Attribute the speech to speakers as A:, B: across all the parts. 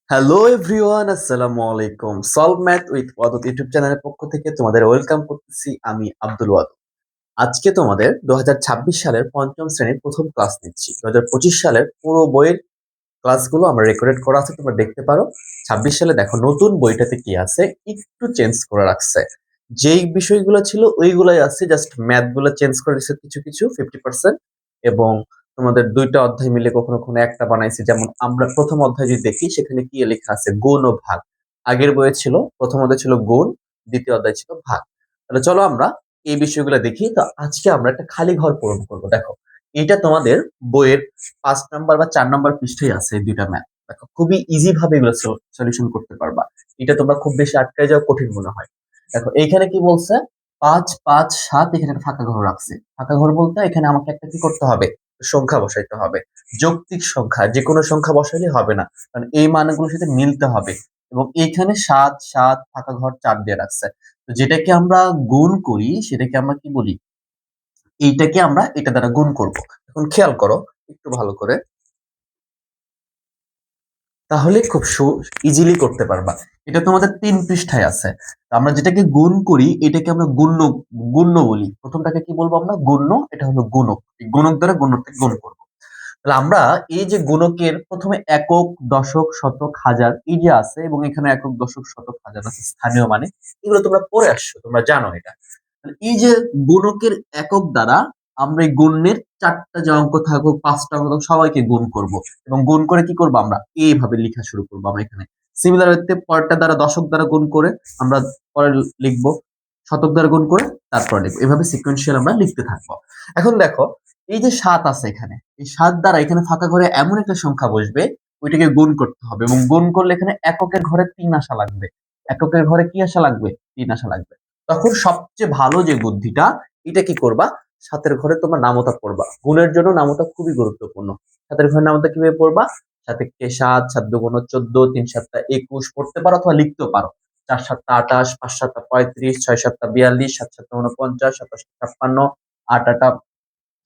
A: Hello everyone, আসসালামু আলাইকুম। Solve math with Wadud YouTube চ্যানেলের পক্ষ থেকে তোমাদের ওয়েলকাম করতেছি আমি আব্দুল ওয়াদুদ। আজকে তোমাদের 2026 সালের পঞ্চম শ্রেণীর প্রথম ক্লাস নিচ্ছি। 2025 সালের পুরো বইয়ের ক্লাসগুলো আমার রেকর্ডেড করা আছে, তোমরা দেখতে পারো। 26 সালে দেখো নতুন বইটাতে কি আছে, একটু চেঞ্জ করে রাখছে। যেই বিষয়গুলো ছিল ওইগুলাই আছে, জাস্ট ম্যাথ গুলো চেঞ্জ করে দিচ্ছে কিছু কিছু 50%। এবং তোমাদের দুইটা অধ্যায় মিলে কখনো কখনো একটা বানাইছে। যেমন আমরা প্রথম অধ্যায় যদি দেখি, সেখানে কি লেখা আছে, গুণ ও ভাগ। আগের বইয়ে ছিল, প্রথম অধ্যায় ছিল গুণ, দ্বিতীয় অধ্যায় ছিল ভাগ। তাহলে চলো আমরা এই বিষয়গুলো দেখি। তো আজকে আমরা একটা খালি ঘর পূরণ করব। দেখো, এটা তোমাদের বইয়ের 5 নাম্বার বা 4 নাম্বার পৃষ্ঠায় আছে এই দুইটা ম্যাথ। দেখো, খুবই ইজি ভাবে এগুলো সলিউশন করতে পারবা। এটা তোমরা খুব বেশি আটকায় যাও কঠিন মনে হয়। দেখো এইখানে কি বলছে, 5 5 7, এখানে একটা ফাঁকা ঘর রাখছে। ফাঁকা ঘর বলতে এখানে আমাকে একটা কি করতে হবে, সংখ্যা বসাইতে হবে। যৌক্তিক সংখ্যা, যে কোনো সংখ্যা বসাইলে হবে না, কারণ এই মানগুলোর সাথে মিলতে হবে। এবং এইখানে 7 7 ফাঁকা ঘর 4 দিয়ে রাখছে। তো যেটাকে আমরা গুণ করি সেটাকে আমরা কি বলি, এইটাকে আমরা এটা দ্বারা গুণ করব। এখন খেয়াল করো একটু ভালো করে, তাহলে খুব ইজিলি করতে পারবা। এটা তোমাদের 3 পৃষ্ঠায় আছে। তো আমরা যেটাকে গুণ করি এটাকে আমরা গুণ্য গুণ্য বলি। প্রথমটাকে কি বলবো আমরা, গুণ্য। এটা হলো গুণক। এই গুণক দ্বারা গুণককে গুণ করবো। তাহলে আমরা এই যে গুণকের প্রথমে একক, দশক, শতক, হাজার এই যে আছে, এবং এখানে একক, দশক, শতক, হাজার আছে স্থানীয় মানে। এগুলো তোমরা পড়ে আসছো, তোমরা জানো এটা। তাহলে এই যে গুণকের একক দ্বারা আমরা এই গুণের 4টা যে অঙ্ক থাকুক, 5টা অঙ্ক থাকুক, সবাইকে গুণ করব। এবং গুণ করে কি করবো, আমরা এইভাবে লেখা শুরু করবো। আমরা এখানে সিমিলার হতে পরেরটা দ্বারা, দশক দ্বারা গুণ করে আমরা পরে লিখবো, শতক দ্বারা গুণ করে তারপর লিখবো। এভাবে সিকোয়েন্সিয়াল আমরা লিখতে থাকবো। এখন দেখো, এই যে 7 আছে এখানে, এই 7 দ্বারা এখানে ফাঁকা ঘরে এমন একটা সংখ্যা বসবে, ওইটাকে গুণ করতে হবে। এবং গুণ করলে এখানে এককের ঘরে 3 আসা লাগবে। এককের ঘরে কি আসা লাগবে, 3 আসা লাগবে। তখন সবচেয়ে ভালো যে বুদ্ধিটা, এটা কি করবা, 7-এর ঘরে তোমার নামতা পড়বা। গুণের জন্য নামতা খুবই গুরুত্বপূর্ণ। 7-এর ঘরে নামতা কিভাবে পড়বা, 7 7, 7 2 14, 3 7 21 পড়তে পারো অথবা লিখতেও পারো। 4 7 28, 5 7 35, 6 7 42, 7 7 49, 27 56, 8 8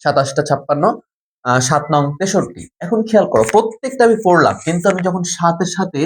A: 27 56, 7 নং 63। এখন খেয়াল করো, প্রত্যেকটা আমি পড়লাম, কিন্তু আমি যখন 7-এর সাথে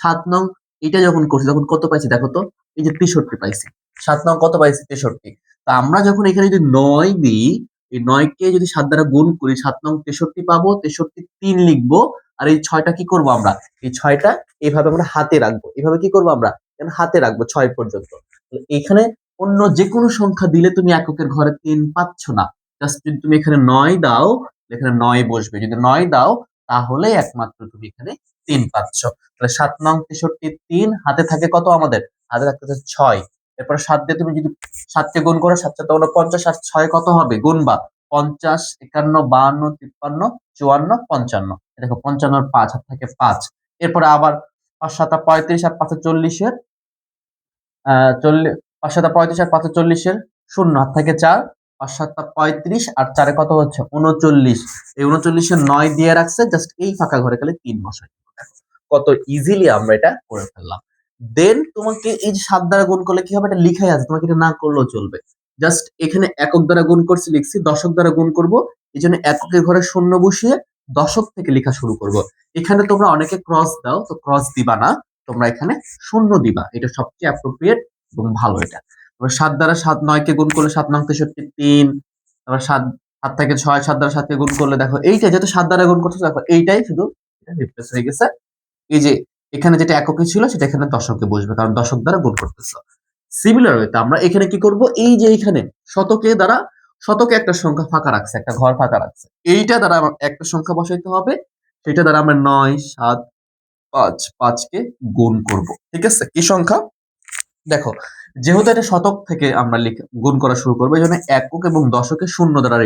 A: 7 নং এটা যখন করছি তখন কত পাইছি দেখো তো, এই যে 63 পাইছি। 7 নং কত পাইছি, 63। তা আমরা যখন এখানে যদি 9 দিই, এই 9 কে যদি 7 দ্বারা গুণ করি, 7 নং 63 পাবো। 63 3 লিখবো। আর এই 6টা কি করবো আমরা, এই 6টা এইভাবে আমরা হাতে রাখবো। এভাবে কি করবো আমরা, এখানে হাতে রাখবো 6 পর্যন্ত। তাহলে এখানে অন্য যে কোনো সংখ্যা দিলে তুমি এককের ঘরে 3 পাচ্ছ না। জাস্ট যদি তুমি এখানে 9 দাও, এখানে 9 বসবে। যদি 9 দাও, তাহলে একমাত্র তুমি এখানে 3 পাচ্ছ। তাহলে 7 নং 63 3 হাতে থাকে কত আমাদের, হাতে থাকতেছে 6। এরপর 7 দিয়ে তুমি যদি 7 কে গুণ করো, 7 7 49, আর 6 কত হবে, গুণবা। 50 51 52 53 54 55। দেখো 55 আর 5 হাত থাকে 5। এরপরে আবার 5 7 35 আর 5 40 এর 40, 5 7 35 আর 5 40 এর শূন্য, হাত থাকে 4। 5 7 35 আর 4 কত হচ্ছে 39। এই 39 এর 9 দিয়ে রাখছে, জাস্ট এই ফাঁকা ঘরে খালি 3 বসাই। দেখো কত ইজিলি আমরা এটা করে ফেললাম। দেন তোমাকে এই যে 7 দ্বারা গুণ করলে কি হবে, এটা লিখাই আছে, তোমাকে এটা না করলেও চলবে। জাস্ট এখানে একক দ্বারা গুণ করছি লিখছি, দশক দ্বারা গুণ করব। এই জন্য এককের ঘরে শূন্য বসিয়ে দশক থেকে লেখা শুরু করব। এখানে তোমরা অনেকে ক্রস দাও, তো ক্রস দিবা না, তোমরা এখানে শূন্য দিবা। এটা সবচেয়ে অ্যাপ্রোপ্রিয়েট এবং ভালো এটা। এবার 7 দ্বারা 7 9 কে গুণ করলে 7 নং 63 3। তারপর 7 7 থেকে 6, 7 দ্বারা 7 কে গুণ করলে দেখো এইটা যেহেতু 7 দ্বারা গুণ করছো, দেখো এইটাই শুধু এটা রিপ্লেস হয়ে গেছে। এই যে এখানে যেটা এককে ছিল সেটা এখানে দশকে বসবে, কারণ দশক দ্বারা গুণ করতেছো। সিমিলার ওয়েতে আমরা এখানে কি করব, এই যে এখানে শতকে দ্বারা, শতকে একটা সংখ্যা ফাঁকা রাখছে, একটা ঘর ফাঁকা রাখছে, এইটা দ্বারা আমার একটা সংখ্যা বসাইতে হবে। সেটা দ্বারা আমরা 9 7 5 5 কে গুণ করব। ঠিক আছে, কি সংখ্যা, দেখো যেহেতু এটা শতক থেকে আমরা গুণ করা শুরু করবো, এই জন্য একক এবং দশকে শূন্য দ্বারা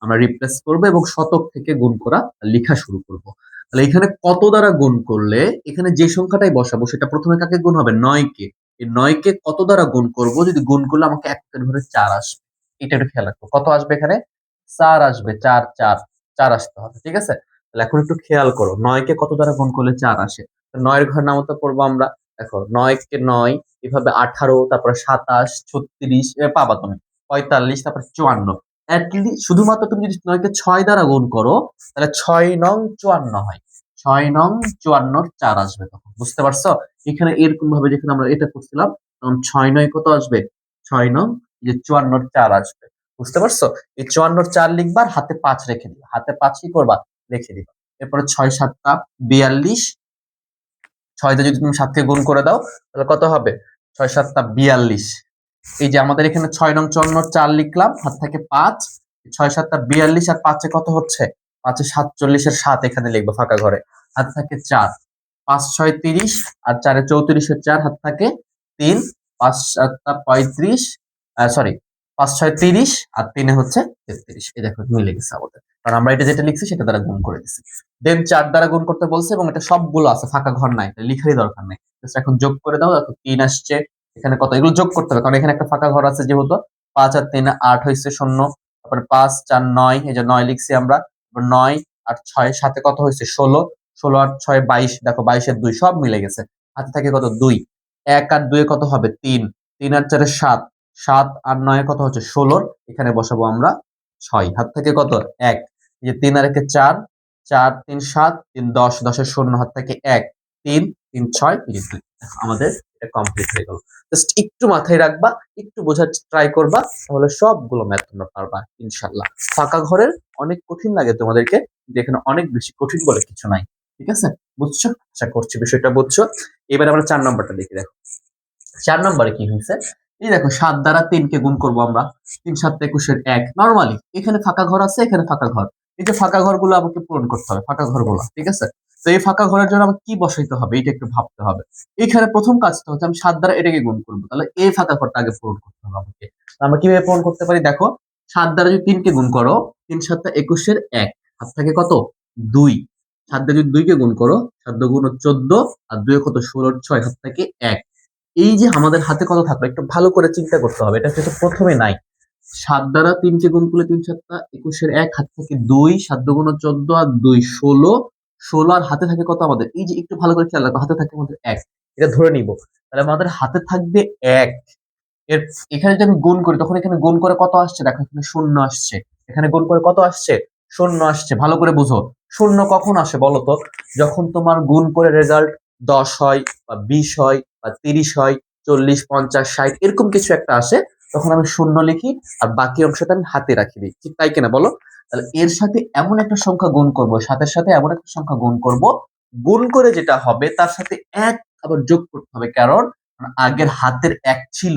A: আমরা রিপ্লেস করবো, এবং শতক থেকে গুণ করা লেখা শুরু করব। তাহলে এখানে কত দ্বারা গুণ করলে, এখানে যে সংখ্যাটাই বসাবো সেটা প্রথমে কাকে গুণ হবে, 9 কে। এই 9 কে কত দ্বারা গুণ করব, যদি গুণ করলে আমাকে একের ঘরে 4 আসবে। এটা একটু খেয়াল রাখবো, কত আসবে এখানে, 4 আসবে। 4 4 4 আসতে হবে। ঠিক আছে, তাহলে এখন একটু খেয়াল করো, 9 কে কত দ্বারা গুণ করলে 4 আসে। 9 এর ঘর নামতা পড়বো আমরা। দেখো 9 কে 9, এভাবে 18, তারপরে 27 36 পাবা তুমি, 45, তারপরে 54। শুধুমাত্র তুমি যদি 9 কে 6 দ্বারা গুণ করো, তাহলে 6 নং 54 হয়। 6 নং 54 আসবে তখন, বুঝতে পারছো? এখানে এরকম ভাবে যেখানে আমরা এটা করছিলাম তখন 6 নং কত আসবে, 6 নং 54 আসবে, বুঝতে পারছো? এই 54 লিখবা আর হাতে 5 রেখে দিবা, হাতে 5 কি করবা, রেখে দিবা। এরপরে 6 7 42, 6 দিয়ে যদি তুমি 7 কে গুণ করে দাও তাহলে কত হবে, 6 7 42। এই যে আমাদের এখানে 6 নং 54 লিখলাম, হাত থেকে 5, 6 7 42 আর 5 কত হচ্ছে, 5 47 এর 7 এখানে লিখবো ফাঁকা ঘরে, হাত থাকে 4, 5 6 30 আর 4 34 এর 4, হাত থাকে 3, 5 7 35, সরি 5 6 30 আর 3 হচ্ছে 33। এই দেখো মিলে গেছে আমাদের, কারণ আমরা এটা যেটা লিখছি সেটা দ্বারা গুণ করে দিচ্ছি। দেন 4 দ্বারা গুণ করতে বলছে এবং এটা সবগুলো আছে, ফাঁকা ঘর নাই, লিখারই দরকার নেই। এখন যোগ করে দাও, দেখো 3 আসছে, এখানে কত, এগুলো যোগ করতে হবে কারণ এখানে একটা ফাঁকা ঘর আছে যেহেতু। 5 আর 3 8 হয়েছে 0, তারপরে 5 4 9, এই যে 9 লিখছি আমরা, 9 আর 6 সাথে কত হয়েছে 16, 16 আর 6 22, দেখো 22 এর 2 সব মিলে গেছে, হাতে থাকে কত 2, 1 আর 2 কত হবে 3, 3 আর 4 7, 7 আর 9 কত হচ্ছে 16, এখানে বসাবো আমরা 6, হাত থেকে কত 1, এই যে 3 আর 1 4, 4 3 7, 3 10, 10 এর 0, হাত থেকে 1, 3 3 6, আমাদের এটা কমপ্লিট হয়ে গেল। জাস্ট একটু মাথায় রাখবা, একটু বোঝার ট্রাই করবা, তাহলে সবগুলো ম্যাথ তোমরা পারবা ইনশাআল্লাহ। ফাঁকা ঘরের অনেক কঠিন লাগে তোমাদেরকে, কিন্তু এখানে অনেক বেশি কঠিন বলে কিছু নাই, ঠিক আছে? বুঝছো? আশা করছি বিষয়টা বুঝছো। এবার আমরা 4 নাম্বারটা দেখি, দেখো 4 নম্বরে কি হয়েছে, এই দেখো 7 দ্বারা 3 কে গুণ করবো আমরা, 3 7 21 এর 1, নরমালি এখানে ফাঁকা ঘর আছে, এখানে ফাঁকা ঘর, এই যে ফাঁকা ঘরগুলো আমাকে পূরণ করতে হবে, ফাঁকা ঘরগুলো, ঠিক আছে? তো এই ফাঁকা ঘরের জন্য আমাকে কি বসাইতে হবে এটা একটু ভাবতে হবে। এখানে প্রথম কাজটা হচ্ছে আমি 7 দ্বারা এটাকে গুণ করবো, তাহলে এই ফাঁকা ঘরটা আগে পূরণ করতে হবে আমাকে। তো আমরা কিভাবে পূরণ করতে পারি, দেখো 7 দ্বারা যদি 3 কে গুণ করো, 3 7 21 এর 1, হাত থাকে কত 2, 7 দিয়ে যদি 2 কে গুণ করো, 7 2 গুণ 14 আর 2 কত 16 6, হাত থাকে 1। এই যে আমাদের হাতে কত থাকলো একটু ভালো করে চিন্তা করতে হবে, এটা কিন্তু প্রথমে নাই। 7 দ্বারা 3 কে গুণ করলে 3 7 21 এর 1, হাত থেকে 2, 7 2 গুণ 14 আর 2 16, 16 আর হাতে থাকে কত আমাদের, এই যে একটু ভালো করে খেয়াল রাখো, হাতে থাকে আমাদের 1, এটা ধরে নিব। তাহলে আমাদের হাতে থাকবে 1, এর এখানে যদি আমি গুণ করি তখন এখানে গুণ করে কত আসছে, দেখো এখানে 0 আসছে, এখানে গুণ করে কত আসছে 0 আসছে, ভালো করে বুঝো। 0 কখন আসে বলো তো, যখন তোমার গুণ করে রেজাল্ট 10 হয় বা 20 হয় বা 30 হয়, 40 50 60 এরকম কিছু একটা আসে, তখন আমি 0 লিখি আর বাকি অংশটা আমি হাতে রাখি দিই, ঠিক তাই কিনা বলো? তাহলে এর সাথে এমন একটা সংখ্যা গুণ করব, সাথে সাথে এমন একটা সংখ্যা গুণ করব, গুণ করে যেটা হবে তার সাথে 1 আবার যোগ করতে হবে, কারণ আগের হাতের 1 ছিল,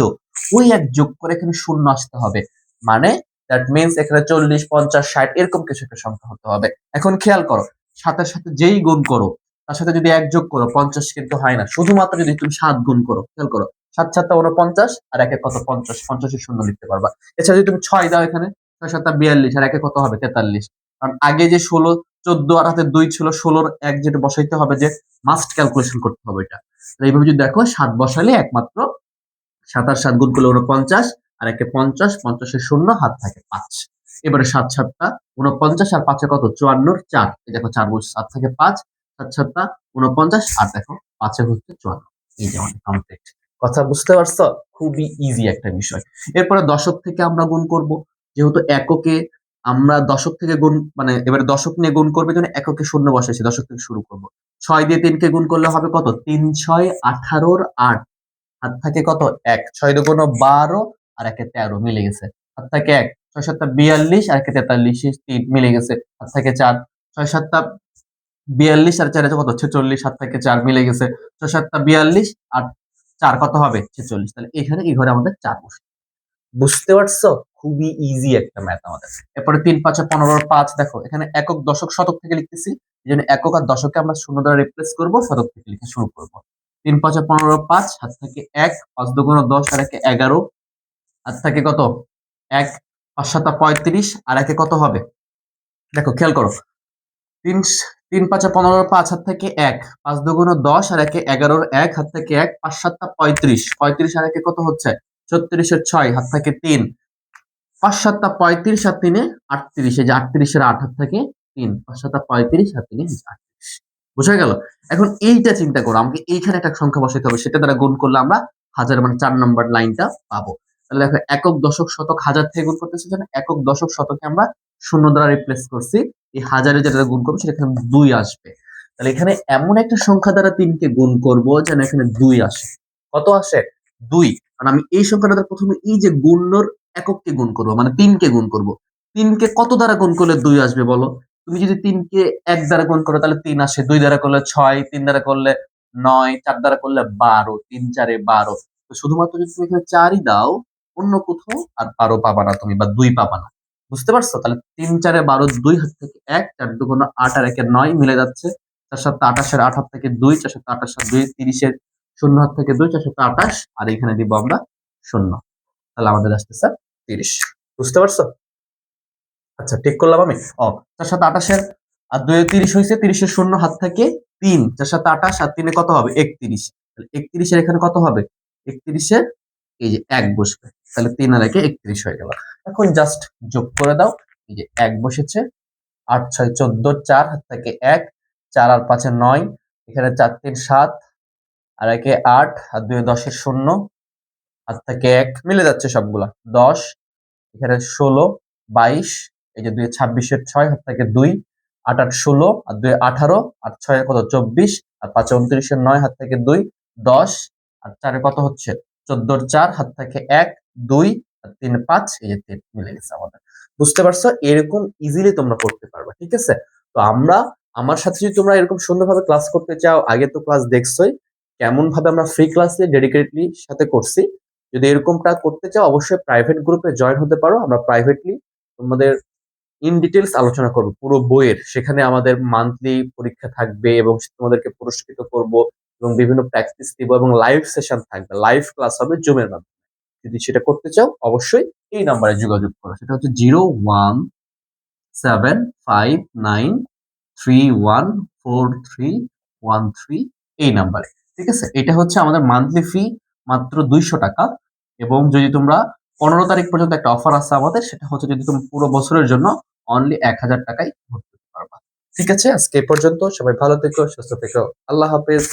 A: ওই 1 যোগ করে এখানে 0 আসতে হবে, মানে দ্যাট মিন্স এখানে 40 50 60 এরকম কিছু একটা সংখ্যা হতে হবে। এখন খেয়াল করো, সাথে সাথে যেই গুণ করো তার সাথে যদি 1 যোগ করো 50 কিন্তু হয় না, শুধুমাত্র যদি তুমি 7 গুণ করো, খেয়াল করো 7 7 49 আর 1 কত 50, 50 এর 0 লিখতে পারবা। এছাড়া যদি তুমি 6 দাও এখানে, 6 7 42 আর 1 কত হবে 43, কারণ আগে যে 16 14 আর হাতে 2 ছিল, 16 1 যেটা বসাইতে হবে, যে মাস্ট ক্যালকুলেশন করতে হবে এটা। এইভাবে যদি দেখো 7 বসালে একমাত্র 7 আর 7 গুণ করলে 49 আর 1 50, 50 এর 0, হাত থাকে 5। এবারে 7 7 49 আর 5 কত 54 4, এই দেখো 4 গুণ 7 থেকে 5, 7 7 49 আর দেখো 5 হচ্ছে 54। এই যে আমাদের কমপ্লিট। কথা বুঝতে পারছো? খুবই ইজি একটা বিষয়। এরপরে দশক থেকে আমরা গুণ করব, যেহেতু এককে আমরা দশক থেকে গুণ, মানে এবারে দশক নিয়ে গুণ করবে জন্য এককে শূন্য বসাইছি, দশক থেকে শুরু করব। 6 দিয়ে 3 কে গুণ করলে হবে কত 3 6 18 এর 8, হাত থাকে কত 1, 6 দুগুণ 12 আর 1 13 মিলে গেছে, হাত থাকে 1, 6 7 42 আর 1 43 3 মিলে গেছে, হাত থাকে 4, 6 7 42 আর 4 কত 46, হাত থেকে 4 মিলে গেছে, 6 7 42 আর 4 কত হবে 46, তাহলে এখানে এই ঘরে আমাদের 4 বসে। বুঝতে পারছো? খুবই ইজি একটা ম্যাথ আমাদের। এরপরে 3 5 15 5, দেখো এখানে একক দশক শতক থেকে লিখতেছি, এজন্য একক আর দশককে আমরা শূন্য দ্বারা রিপ্লেস করব, শতক থেকে লিখে শুরু করব। 3 5 15 5, হাত থেকে 1, 5 2 10 আর 1 11, হাত থাকে কত 1, 5 7 35 আর 1 কত হবে, দেখো খেয়াল করো, 3 3 5 15 5, হাত থেকে 1, 5 2 10 আর 1 11 1, হাত থেকে 1, 5 7 35 35 আর 1 কত হচ্ছে 36 এর 6, হাত থেকে 3, 5 7 35 আর 3 38, এই যে 38 এর 8, হাত থেকে 3, 5 7 35 আর 3 38। বুঝা গেল? এখন এইটা চিন্তা করো, আমাকে এইখানে একটা সংখ্যা বসাইতে হবে, সেটা দ্বারা গুণ করলে আমরা হাজার, মানে 4 নম্বর লাইনটা পাবো। তাহলে দেখো একক দশক শতক হাজার থেকে গুণ করতেছি, যেন একক দশক শতকে আমরা শূন্য দ্বারা রিপ্লেস করছি, এই হাজারে যেটা গুণ করবো সেটা এখানে 2 আসবে। তাহলে এখানে এমন একটা সংখ্যা দ্বারা 3 কে গুণ করব যেন এখানে 2 আসে। কত আসে? 2। কারণ আমি এই সংখ্যাটা দ্বারা প্রথমে এই যে গুণর একককে গুণ করব, মানে 3 কে গুণ করব। 3 কে কত দ্বারা গুণ করলে 2 আসবে বলো? তুমি যদি 3 কে 1 দ্বারা গুণ করো তাহলে 3 আসে, 2 দ্বারা করলে 6, 3 দ্বারা করলে 9, 4 দ্বারা করলে 12, 3 4 এ 12। তো শুধুমাত্র যদি তুমি এখানে 4ই দাও, অন্য কোথাও আর 12 পাবা না তুমি, বা 2 পাবা না। বুঝতে পারছো? তাহলে 3 4 এ 12, 2 হাত থেকে 1, 4 2 8 আর 1 এ 9 মিলে যাচ্ছে। 4 7 28 এর 8 হাত থেকে 2, 4 7 28 আর 2 30 এর 0 হাত থেকে 2, 4 7 28 আর এখানে দিব আমরা 0। তাহলে আমাদের আসতেছে 30। বুঝতে পারছো? আচ্ছা, ঠিক করলাম আমি। ও, 4 7 28 এর আর 2 এ 30 হইছে, 30 এর 0 হাত থেকে 3, 4 7 28 আর 3 এ কত হবে? 31। তাহলে 31 এর এখানে কত হবে? 31 এর এই যে 1 বসবে। তাহলে 3 আর 1 এ 31 হয়ে গেল। এখন জাস্ট যোগ করে দাও। এই যে 1 বসেছে, 8 6 14, 4 হাত থেকে 1, 4 আর 5 এ 9, এখানে 4 3 7 আর 1 এ 8 আর 2 এ 10 এর 0 হাত থেকে 1 মিলে যাচ্ছে সবগুলা। 10, এখানে 16, 22, এই যে 2 এ 26 এর 6 হাত থেকে 2, 8 8 16 আর 2 এ 18 আর 6 এ কত? 24 আর 5 এ 29 এর 9 হাত থেকে 2, 10 আর 4 এ কত হচ্ছে? 14 এর 4 হাত থেকে 1, 2 আর 3 এ 5, এই যে 3 মিলে গেছে আমাদের। বুঝতে পারছো? এরকম ইজিলি তোমরা করতে পারবা। ঠিক আছে? তো আমার সাথে যদি তোমরা এরকম সুন্দরভাবে ক্লাস করতে চাও, আগে তো ক্লাস দেখছোই কেমন ভাবে আমরা ফ্রি ক্লাসে ডেডিকেটলি সাথে করছি। যদি এরকমটা করতে চাও অবশ্যই প্রাইভেট গ্রুপে জয়েন হতে পারো। আমরা প্রাইভেটলি তোমাদের ইন ডিটেইলস আলোচনা করব পুরো বইয়ের। সেখানে আমাদের মান্থলি পরীক্ষা থাকবে এবং তোমাদেরকে পুরস্কৃত করব এবং বিভিন্ন প্র্যাকটিস দিব এবং লাইভ সেশন থাকবে। লাইভ ক্লাস হবে জুমের মাধ্যমে। যদি সেটা করতে চাও অবশ্যই এই নাম্বারে যোগাযোগ করো। সেটা হচ্ছে 01759314313 এই নাম্বারে। ঠিক আছে? এটা হচ্ছে আমাদের মান্থলি ফি, মাত্র 200 টাকা। এবং যদি তোমরা 15 তারিখ পর্যন্ত একটা অফার আছে আমাদের, সেটা হচ্ছে যদি তুমি পুরো বছরের জন্য অনলি 1000 টাকায় ভর্তি হতে পারবা। ঠিক আছে? আজকে এই পর্যন্ত। সবাই ভালো থেকো, সুস্থ থেকো। আল্লাহ হাফেজ।